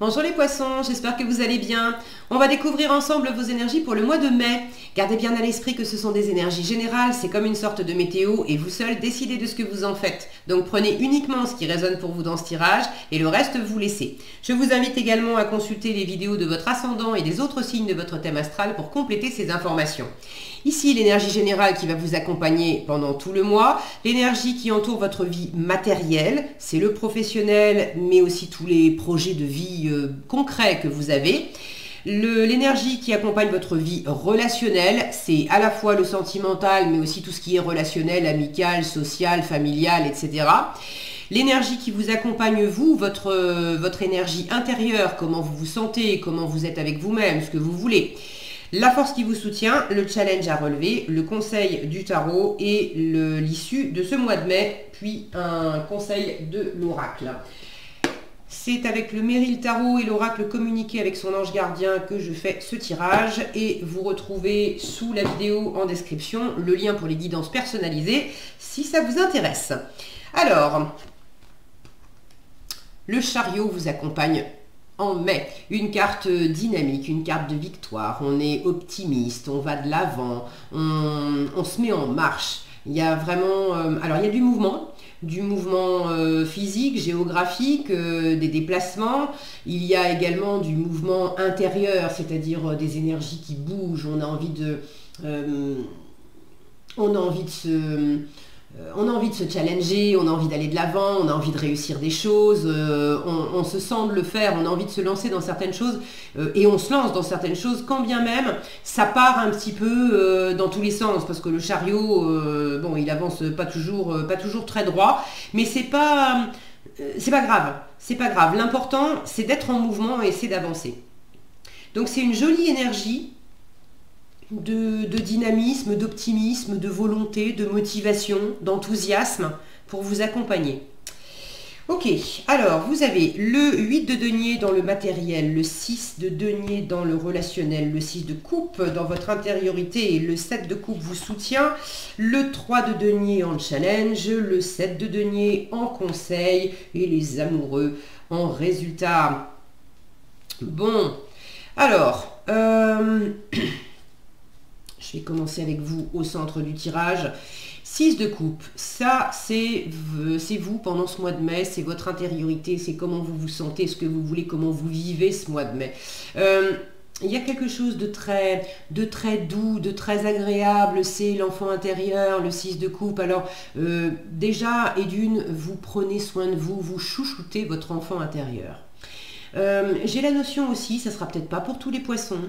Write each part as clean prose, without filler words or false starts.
Bonjour les poissons, j'espère que vous allez bien. On va découvrir ensemble vos énergies pour le mois de mai. Gardez bien à l'esprit que ce sont des énergies générales, c'est comme une sorte de météo et vous seul décidez de ce que vous en faites. Donc prenez uniquement ce qui résonne pour vous dans ce tirage et le reste vous laissez. Je vous invite également à consulter les vidéos de votre ascendant et des autres signes de votre thème astral pour compléter ces informations. Ici, l'énergie générale qui va vous accompagner pendant tout le mois, l'énergie qui entoure votre vie matérielle, c'est le professionnel, mais aussi tous les projets de vie concrets que vous avez. L'énergie qui accompagne votre vie relationnelle, c'est à la fois le sentimental, mais aussi tout ce qui est relationnel, amical, social, familial, etc. L'énergie qui vous accompagne, vous, votre énergie intérieure, comment vous vous sentez, comment vous êtes avec vous-même, ce que vous voulez. La force qui vous soutient, le challenge à relever, le conseil du tarot et l'issue de ce mois de mai, puis un conseil de l'oracle. C'est avec le Méril Tarot et l'oracle communiqué avec son ange gardien que je fais ce tirage et vous retrouvez sous la vidéo en description le lien pour les guidances personnalisées si ça vous intéresse. Alors, le chariot vous accompagne en mai, une carte dynamique, une carte de victoire, on est optimiste, on va de l'avant, on se met en marche. Il y a vraiment, alors il y a du mouvement physique, géographique, des déplacements. Il y a également du mouvement intérieur, c'est-à-dire des énergies qui bougent. On a envie de se challenger, on a envie d'aller de l'avant, on a envie de réussir des choses, on se semble le faire, on a envie de se lancer dans certaines choses et on se lance dans certaines choses quand bien même ça part un petit peu dans tous les sens parce que le chariot, bon, il avance pas toujours très droit, mais c'est pas grave. L'important c'est d'être en mouvement et c'est d'avancer. Donc c'est une jolie énergie de dynamisme, d'optimisme, de volonté, de motivation, d'enthousiasme pour vous accompagner. Ok, alors vous avez le 8 de denier dans le matériel, le 6 de denier dans le relationnel, le 6 de coupe dans votre intériorité et le 7 de coupe vous soutient, le 3 de denier en challenge, le 7 de denier en conseil et les amoureux en résultat. Bon, alors... je vais commencer avec vous au centre du tirage. 6 de coupe, ça c'est vous pendant ce mois de mai, c'est votre intériorité, c'est comment vous vous sentez, ce que vous voulez, comment vous vivez ce mois de mai. Il y a quelque chose de très doux, de très agréable, c'est l'enfant intérieur, le 6 de coupe. Alors déjà, et d'une, vous prenez soin de vous, vous chouchoutez votre enfant intérieur. J'ai la notion aussi, ça sera peut-être pas pour tous les poissons,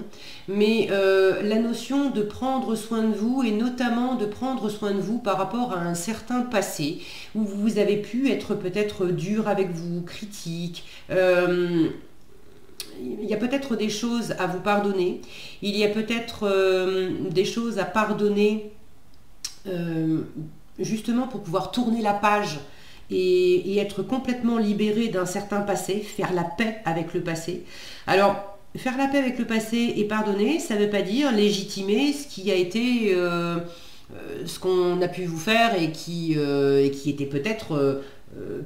mais la notion de prendre soin de vous et notamment de prendre soin de vous par rapport à un certain passé où vous avez pu être peut-être dur avec vous, critique. Il y a peut-être des choses à vous pardonner, il y a peut-être des choses à pardonner justement pour pouvoir tourner la page et être complètement libéré d'un certain passé, faire la paix avec le passé. Alors, faire la paix avec le passé et pardonner, ça ne veut pas dire légitimer ce qui a été, ce qu'on a pu vous faire et qui était peut-être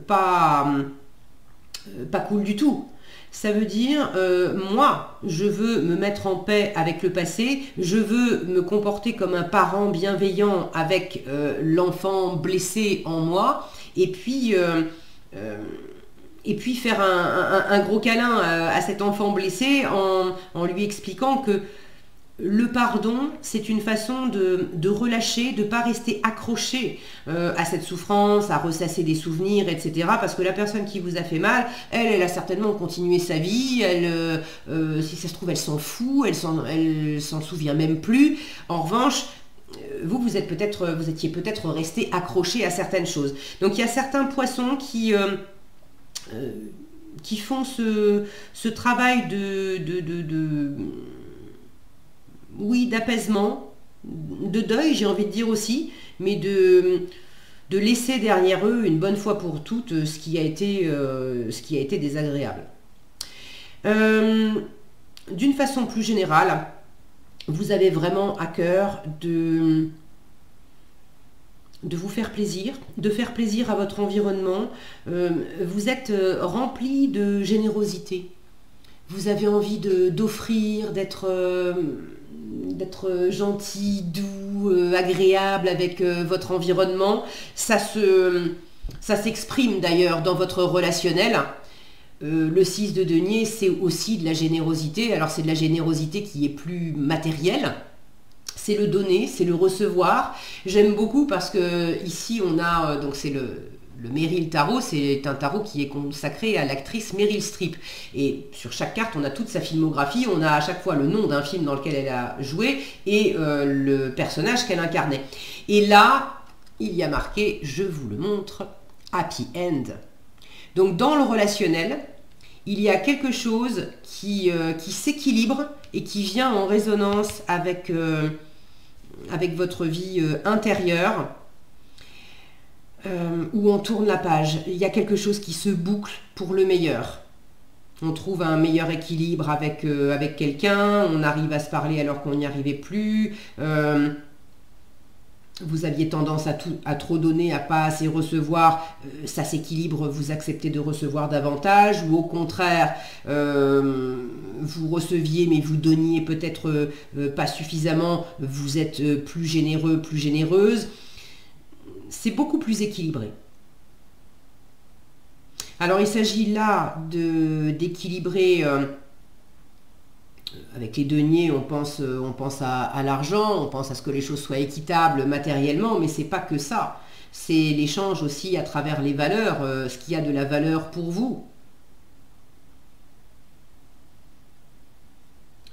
pas cool du tout. Ça veut dire, moi, je veux me mettre en paix avec le passé, je veux me comporter comme un parent bienveillant avec l'enfant blessé en moi, et puis faire un gros câlin à cet enfant blessé en lui expliquant que le pardon, c'est une façon de relâcher, de ne pas rester accroché à cette souffrance, à ressasser des souvenirs, etc. Parce que la personne qui vous a fait mal, elle a certainement continué sa vie, si ça se trouve, elle s'en fout, elle s'en souvient même plus. En revanche, vous étiez peut-être resté accroché à certaines choses. Donc il y a certains poissons qui font ce travail d'apaisement, de deuil, j'ai envie de dire aussi, mais de laisser derrière eux une bonne fois pour toutes ce qui a été désagréable. D'une façon plus générale, vous avez vraiment à cœur de vous faire plaisir, de faire plaisir à votre environnement. Vous êtes rempli de générosité. vous avez envie d'offrir, d'être gentil, doux, agréable avec votre environnement. Ça s'exprime d'ailleurs dans votre relationnel. Le 6 de denier, c'est aussi de la générosité. Alors c'est de la générosité qui est plus matérielle. C'est le donner, c'est le recevoir. J'aime beaucoup parce que ici on a, donc c'est le Meryl Tarot, c'est un tarot qui est consacré à l'actrice Meryl Streep. Et sur chaque carte, on a toute sa filmographie, on a à chaque fois le nom d'un film dans lequel elle a joué et le personnage qu'elle incarnait. Et là, il y a marqué, je vous le montre, Happy End. Donc dans le relationnel, il y a quelque chose qui s'équilibre et qui vient en résonance avec votre vie intérieure, où on tourne la page. Il y a quelque chose qui se boucle pour le meilleur. On trouve un meilleur équilibre avec quelqu'un, on arrive à se parler alors qu'on n'y arrivait plus. Vous aviez tendance à trop donner, à pas assez recevoir, ça s'équilibre, vous acceptez de recevoir davantage, ou au contraire, vous receviez mais vous donniez peut-être pas suffisamment, vous êtes plus généreux, plus généreuse. C'est beaucoup plus équilibré. Alors il s'agit là d'équilibrer. Avec les deniers, on pense à l'argent, on pense à ce que les choses soient équitables matériellement, mais c'est pas que ça. C'est l'échange aussi à travers les valeurs, ce qui a de la valeur pour vous.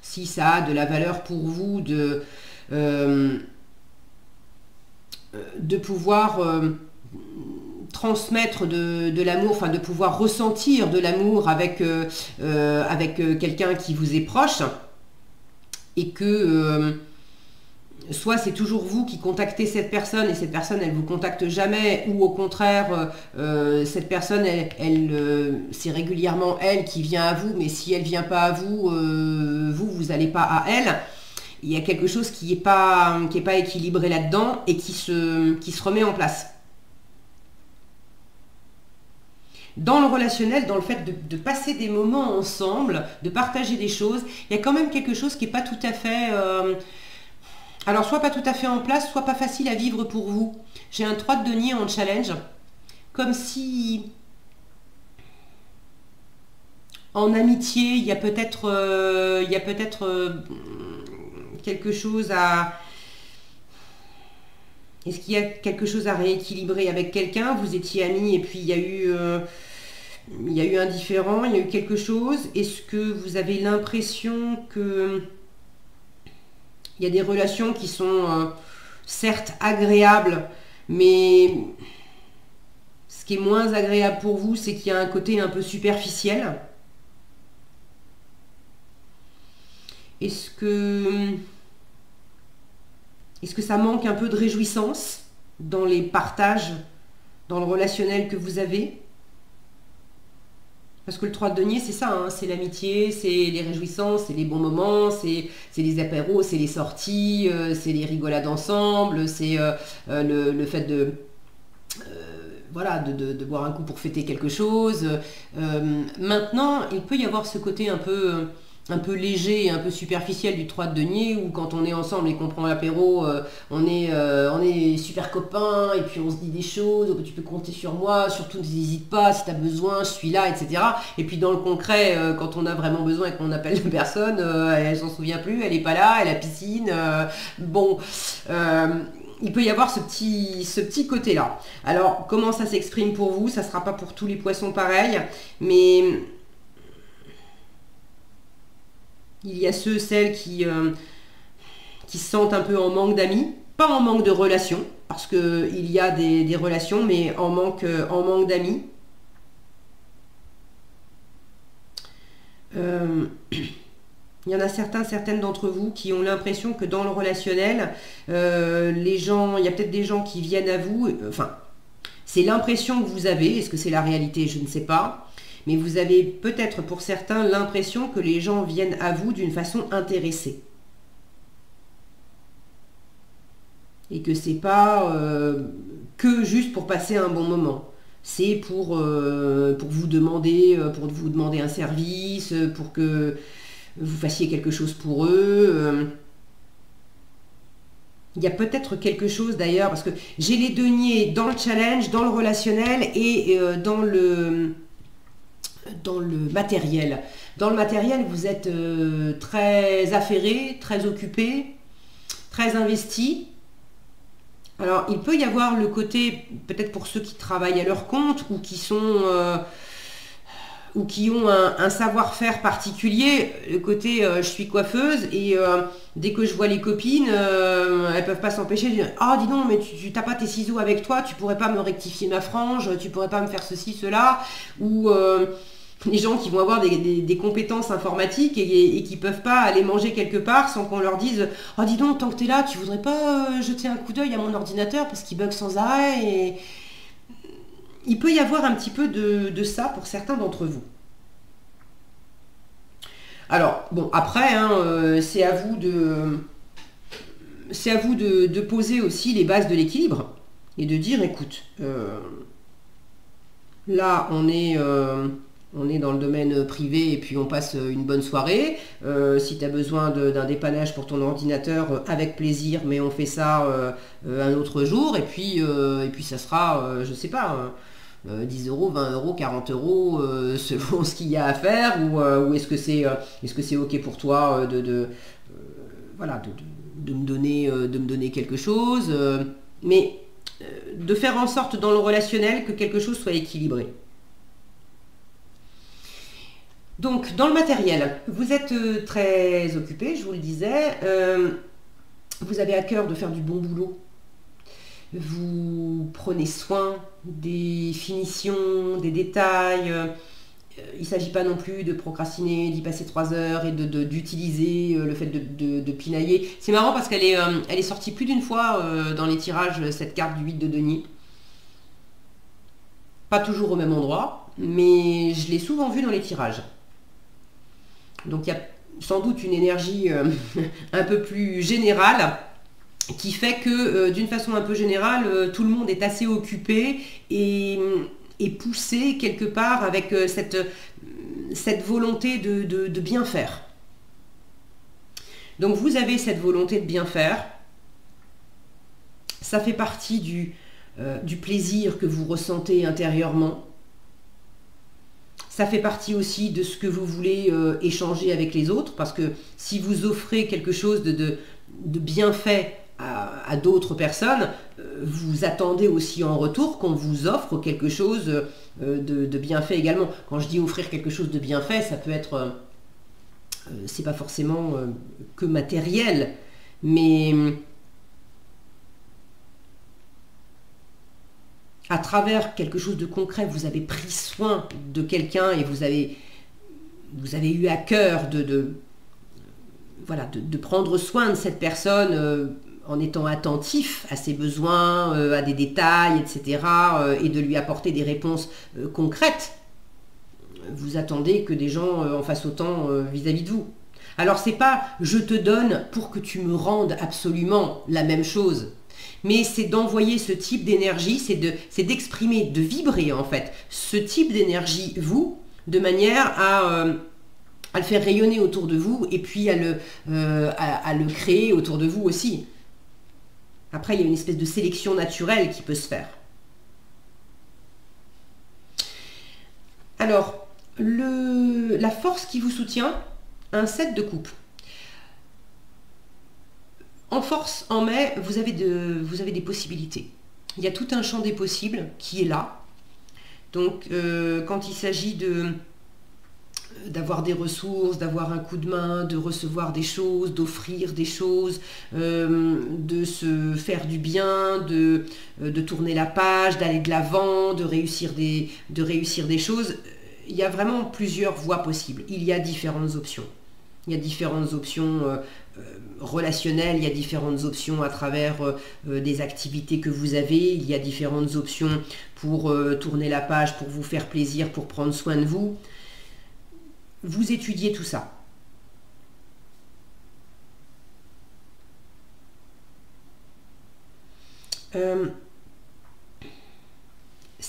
Si ça a de la valeur pour vous de pouvoir transmettre de l'amour, enfin de pouvoir ressentir de l'amour avec quelqu'un qui vous est proche, et que soit c'est toujours vous qui contactez cette personne et cette personne elle vous contacte jamais, ou au contraire cette personne c'est régulièrement elle qui vient à vous, mais si elle vient pas à vous, vous allez pas à elle. Il y a quelque chose qui est pas équilibré là-dedans et qui se remet en place. Dans le relationnel, dans le fait de passer des moments ensemble, de partager des choses, il y a quand même quelque chose qui n'est pas tout à fait... alors, soit pas tout à fait en place, soit pas facile à vivre pour vous. J'ai un 3 de denier en challenge, comme si... En amitié, il y a peut-être quelque chose à... Est-ce qu'il y a quelque chose à rééquilibrer avec quelqu'un? Vous étiez amis et puis il y a eu un différend, il y a eu quelque chose. Est-ce que vous avez l'impression que il y a des relations qui sont certes agréables, mais ce qui est moins agréable pour vous, c'est qu'il y a un côté un peu superficiel? Est-ce que ça manque un peu de réjouissance dans les partages, dans le relationnel que vous avez? Parce que le 3 de denier, c'est ça, hein, c'est l'amitié, c'est les réjouissances, c'est les bons moments, c'est les apéros, c'est les sorties, c'est les rigolades ensemble, c'est le fait de... voilà, de boire un coup pour fêter quelque chose. Maintenant, il peut y avoir ce côté un peu léger et un peu superficiel du 3 de denier, où quand on est ensemble et qu'on prend l'apéro, on est super copains et puis on se dit des choses, tu peux compter sur moi, surtout n'hésite pas, si tu as besoin, je suis là, etc. Et puis dans le concret, quand on a vraiment besoin et qu'on appelle la personne, elle s'en souvient plus, elle est pas là, elle a piscine, bon... il peut y avoir ce petit côté-là. Alors, comment ça s'exprime pour vous? Ça ne sera pas pour tous les poissons pareil, mais il y a celles qui se sentent un peu en manque d'amis, pas en manque de relations, parce qu'il y a des relations, mais en manque d'amis. Il y en a certaines d'entre vous qui ont l'impression que dans le relationnel, les gens, il y a peut-être des gens qui viennent à vous, enfin, c'est l'impression que vous avez, est-ce que c'est la réalité, je ne sais pas, mais vous avez peut-être pour certains l'impression que les gens viennent à vous d'une façon intéressée. Et que c'est pas que juste pour passer un bon moment. c'est pour vous demander un service, pour que vous fassiez quelque chose pour eux. Il y a peut-être quelque chose d'ailleurs, parce que j'ai les deniers dans le challenge, dans le relationnel et dans le matériel. Dans le matériel, vous êtes très affairé, très occupé, très investi. Alors, il peut y avoir le côté, peut-être pour ceux qui travaillent à leur compte ou qui ont un savoir-faire particulier, le côté je suis coiffeuse et dès que je vois les copines, elles peuvent pas s'empêcher de dire ah dis donc mais tu t'as pas tes ciseaux avec toi, tu pourrais pas me rectifier ma frange, tu pourrais pas me faire ceci, cela, ou les gens qui vont avoir des compétences informatiques et qui peuvent pas aller manger quelque part sans qu'on leur dise oh dis donc tant que t'es là tu voudrais pas jeter un coup d'œil à mon ordinateur parce qu'il bug sans arrêt et il peut y avoir un petit peu de ça pour certains d'entre vous. Alors, bon, après, hein, c'est à vous de poser aussi les bases de l'équilibre et de dire, écoute, là, on est dans le domaine privé et puis on passe une bonne soirée. Si tu as besoin d'un dépannage pour ton ordinateur, avec plaisir, mais on fait ça un autre jour. Et puis ça sera, je sais pas, 10 euros, 20 euros, 40 euros, selon ce qu'il y a à faire. Ou est-ce que c'est OK pour toi voilà, de me donner quelque chose. Mais de faire en sorte dans le relationnel que quelque chose soit équilibré. Donc, dans le matériel, vous êtes très occupé, je vous le disais. Vous avez à cœur de faire du bon boulot. Vous prenez soin des finitions, des détails. Il ne s'agit pas non plus de procrastiner, d'y passer 3 heures et d'utiliser le fait de pinailler. C'est marrant parce qu'elle est sortie plus d'une fois dans les tirages, cette carte du 8 de denier. Pas toujours au même endroit, mais je l'ai souvent vue dans les tirages. Donc il y a sans doute une énergie un peu plus générale qui fait que d'une façon un peu générale, tout le monde est assez occupé et poussé quelque part avec cette volonté de bien faire. Donc vous avez cette volonté de bien faire. Ça fait partie du plaisir que vous ressentez intérieurement. Ça fait partie aussi de ce que vous voulez échanger avec les autres, parce que si vous offrez quelque chose de bien fait à d'autres personnes, vous attendez aussi en retour qu'on vous offre quelque chose de bien fait également. Quand je dis offrir quelque chose de bien fait, ça peut être, c'est pas forcément que matériel, mais à travers quelque chose de concret, vous avez pris soin de quelqu'un et vous avez eu à cœur de prendre soin de cette personne en étant attentif à ses besoins, à des détails, etc. Et de lui apporter des réponses concrètes. Vous attendez que des gens en fassent autant vis-à-vis de vous. Alors c'est pas je te donne pour que tu me rendes absolument la même chose. Mais c'est d'envoyer ce type d'énergie, c'est d'exprimer, de vibrer en fait ce type d'énergie, vous, de manière à le faire rayonner autour de vous et puis à le créer autour de vous aussi. Après, il y a une espèce de sélection naturelle qui peut se faire. Alors, la force qui vous soutient, un 7 de coupe. En force, en mai, vous avez des possibilités. Il y a tout un champ des possibles qui est là. Donc, quand il s'agit d'avoir des ressources, d'avoir un coup de main, de recevoir des choses, d'offrir des choses, de se faire du bien, de tourner la page, d'aller de l'avant, de réussir des choses, il y a vraiment plusieurs voies possibles. Il y a différentes options. Il y a différentes options relationnelles, il y a différentes options à travers des activités que vous avez, il y a différentes options pour tourner la page, pour vous faire plaisir, pour prendre soin de vous. Vous étudiez tout ça.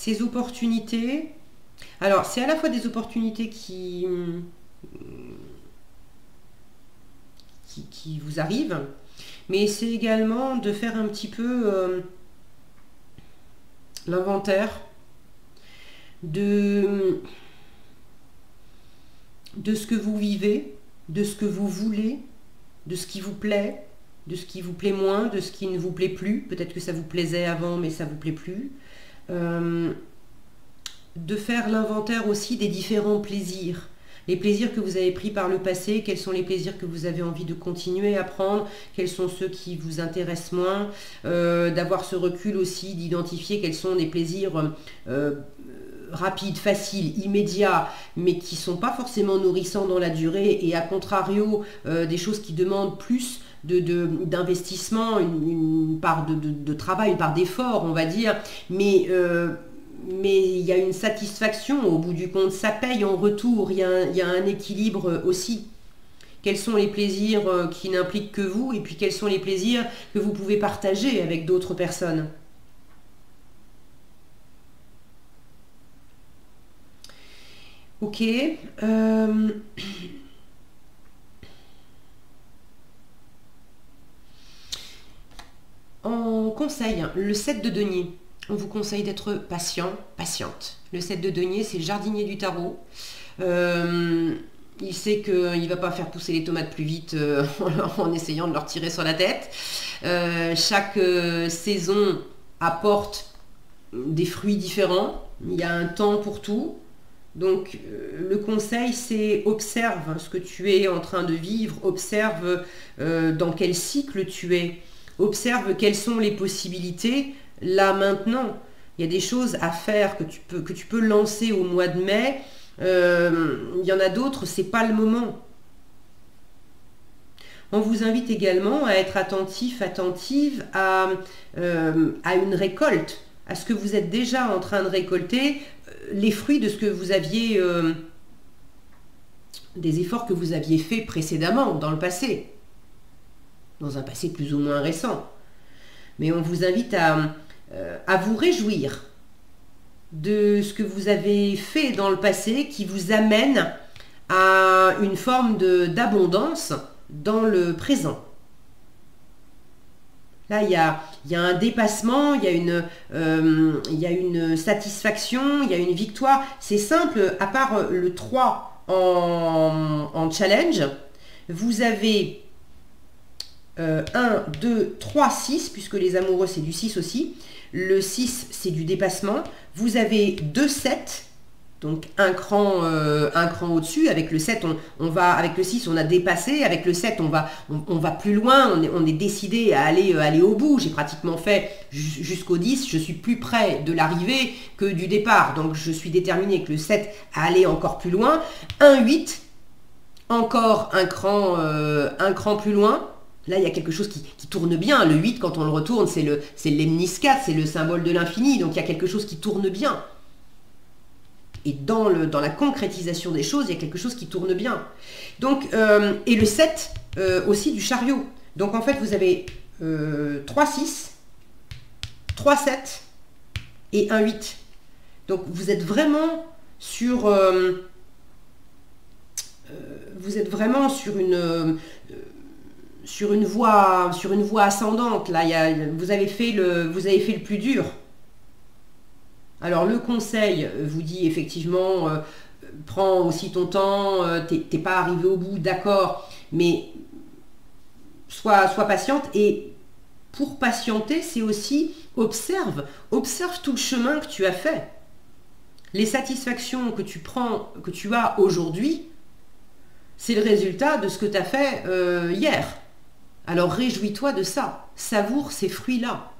Ces opportunités, alors c'est à la fois des opportunités qui vous arrivent, mais c'est également de faire un petit peu l'inventaire de ce que vous vivez, de ce que vous voulez, de ce qui vous plaît, de ce qui vous plaît moins, de ce qui ne vous plaît plus. Peut-être que ça vous plaisait avant, mais ça ne vous plaît plus. De faire l'inventaire aussi des différents plaisirs. Les plaisirs que vous avez pris par le passé, quels sont les plaisirs que vous avez envie de continuer à prendre, quels sont ceux qui vous intéressent moins, d'avoir ce recul aussi, d'identifier quels sont des plaisirs rapides, faciles, immédiats, mais qui ne sont pas forcément nourrissants dans la durée, et à contrario, des choses qui demandent plus d'investissement, une part de travail, une part d'effort, on va dire, mais il y a une satisfaction au bout du compte, ça paye en retour, il y a un équilibre aussi. Quels sont les plaisirs qui n'impliquent que vous, et puis quels sont les plaisirs que vous pouvez partager avec d'autres personnes. Ok. En conseil, le 7 de denier. On vous conseille d'être patient, patiente. Le 7 de denier, c'est le jardinier du tarot. Il sait qu'il ne va pas faire pousser les tomates plus vite en essayant de leur tirer sur la tête. Chaque saison apporte des fruits différents. Il y a un temps pour tout. Donc le conseil, c'est observe ce que tu es en train de vivre, observe dans quel cycle tu es, observe quelles sont les possibilités là maintenant. Il y a des choses à faire que tu peux lancer au mois de mai. Il y en a d'autres, c'est pas le moment. On vous invite également à être attentif, attentive à une récolte, à ce que vous êtes déjà en train de récolter, les fruits de ce que vous aviez, des efforts que vous aviez faits précédemment, dans le passé, dans un passé plus ou moins récent. Mais on vous invite à vous réjouir de ce que vous avez fait dans le passé qui vous amène à une forme d'abondance dans le présent. Là, il y a un dépassement, il y a une satisfaction, il y a une victoire. C'est simple, à part le 3 en challenge, vous avez 1, 2, 3, 6, puisque les amoureux, c'est du 6 aussi. Le 6, c'est du dépassement. Vous avez 2 7, donc un cran au-dessus. Avec le 7, on va, avec le 6, on a dépassé. Avec le 7, on va plus loin. On est décidé à aller au bout. J'ai pratiquement fait jusqu'au 10. Je suis plus près de l'arrivée que du départ. Donc, je suis déterminé avec le 7 à aller encore plus loin. Un 8, encore un cran plus loin. Là, il y a quelque chose qui tourne bien. Le 8, quand on le retourne, c'est l'Emniscat, c'est le symbole de l'infini. Donc, il y a quelque chose qui tourne bien. Et dans la concrétisation des choses, il y a quelque chose qui tourne bien. Donc, et le 7, aussi du chariot. Donc, en fait, vous avez 3 6, 3 7 et 1 8. Donc, vous êtes vraiment sur... sur une voie ascendante. Là, vous avez fait le plus dur. Alors le conseil vous dit effectivement, prends aussi ton temps, t'es pas arrivé au bout, d'accord, mais sois patiente. Et pour patienter, c'est aussi observe tout le chemin que tu as fait. Les satisfactions que tu as aujourd'hui, c'est le résultat de ce que tu as fait hier. Alors réjouis-toi de ça, savoure ces fruits-là.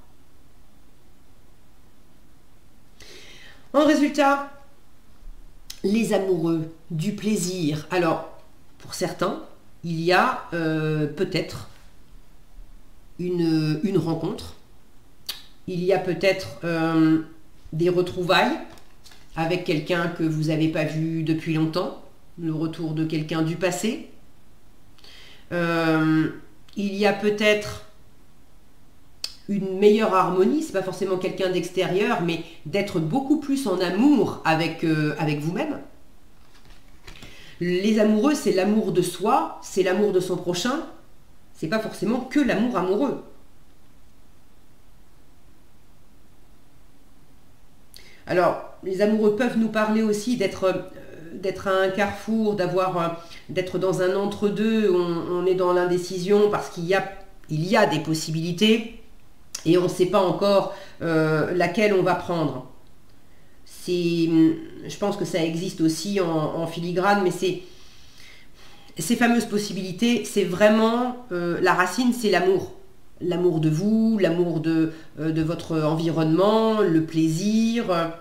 En résultat, les amoureux, du plaisir. Alors, pour certains, il y a peut-être une rencontre. Il y a peut-être des retrouvailles avec quelqu'un que vous n'avez pas vu depuis longtemps, le retour de quelqu'un du passé. Il y a peut-être une meilleure harmonie, c'est pas forcément quelqu'un d'extérieur, mais d'être beaucoup plus en amour avec vous-même. Les amoureux, c'est l'amour de soi, c'est l'amour de son prochain, c'est pas forcément que l'amour amoureux. Alors, les amoureux peuvent nous parler aussi d'être à un carrefour, d'être dans un entre-deux, on est dans l'indécision parce qu'il y a des possibilités et on ne sait pas encore laquelle on va prendre. Je pense que ça existe aussi en filigrane, mais ces fameuses possibilités, c'est vraiment la racine, c'est l'amour. L'amour de vous, l'amour de votre environnement, le plaisir.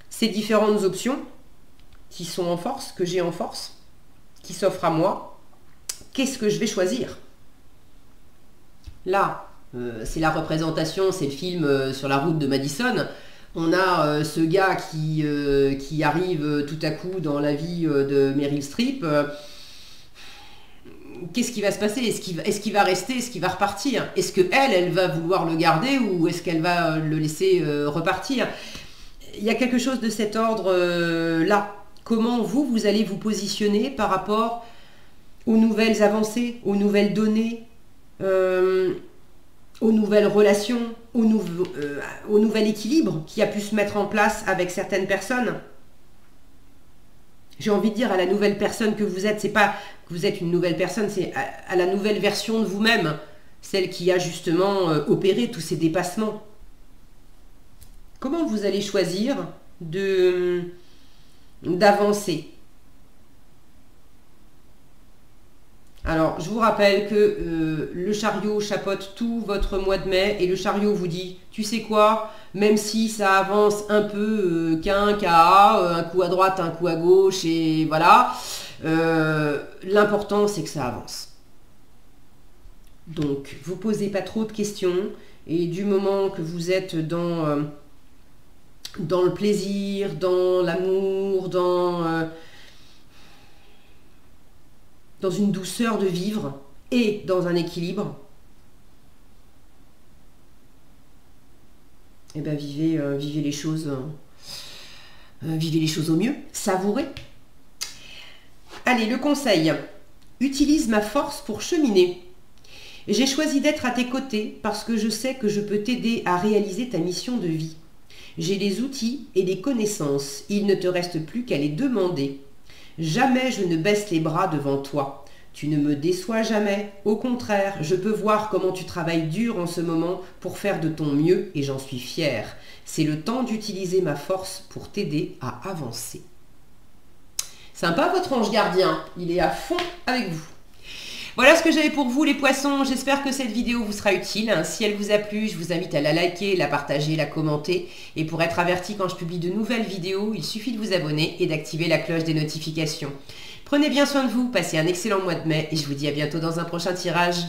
Ces différentes options qui sont en force, que j'ai en force, qui s'offrent à moi, qu'est-ce que je vais choisir? Là, c'est la représentation, c'est le film sur la route de Madison. On a ce gars qui arrive tout à coup dans la vie de Meryl Streep. Qu'est-ce qui va se passer? Est-ce qu'il va rester? Est-ce qu'il va repartir? Est-ce qu'elle va vouloir le garder ou est-ce qu'elle va le laisser repartir? Il y a quelque chose de cet ordre-là. Comment vous allez vous positionner par rapport aux nouvelles avancées, aux nouvelles données, aux nouvelles relations, au nouvel équilibre qui a pu se mettre en place avec certaines personnes? J'ai envie de dire à la nouvelle personne que vous êtes, c'est pas que vous êtes une nouvelle personne, c'est à la nouvelle version de vous-même, celle qui a justement opéré tous ces dépassements. Comment vous allez choisir d'avancer? Alors, je vous rappelle que le chariot chapeaute tout votre mois de mai et le chariot vous dit, tu sais quoi, même si ça avance un peu, qu'un coup à droite, un coup à gauche, et voilà, l'important c'est que ça avance. Donc, vous posez pas trop de questions et du moment que vous êtes dans le plaisir, dans l'amour, dans une douceur de vivre et dans un équilibre, et bien vivez les choses au mieux, savourez. Allez, le conseil, utilise ma force pour cheminer. J'ai choisi d'être à tes côtés parce que je sais que je peux t'aider à réaliser ta mission de vie. J'ai les outils et les connaissances, il ne te reste plus qu'à les demander. Jamais je ne baisse les bras devant toi. Tu ne me déçois jamais. Au contraire, je peux voir comment tu travailles dur en ce moment pour faire de ton mieux et j'en suis fière. C'est le temps d'utiliser ma force pour t'aider à avancer. Sympa votre ange gardien, il est à fond avec vous. Voilà ce que j'avais pour vous les poissons, j'espère que cette vidéo vous sera utile. Si elle vous a plu, je vous invite à la liker, la partager, la commenter. Et pour être averti quand je publie de nouvelles vidéos, il suffit de vous abonner et d'activer la cloche des notifications. Prenez bien soin de vous, passez un excellent mois de mai et je vous dis à bientôt dans un prochain tirage.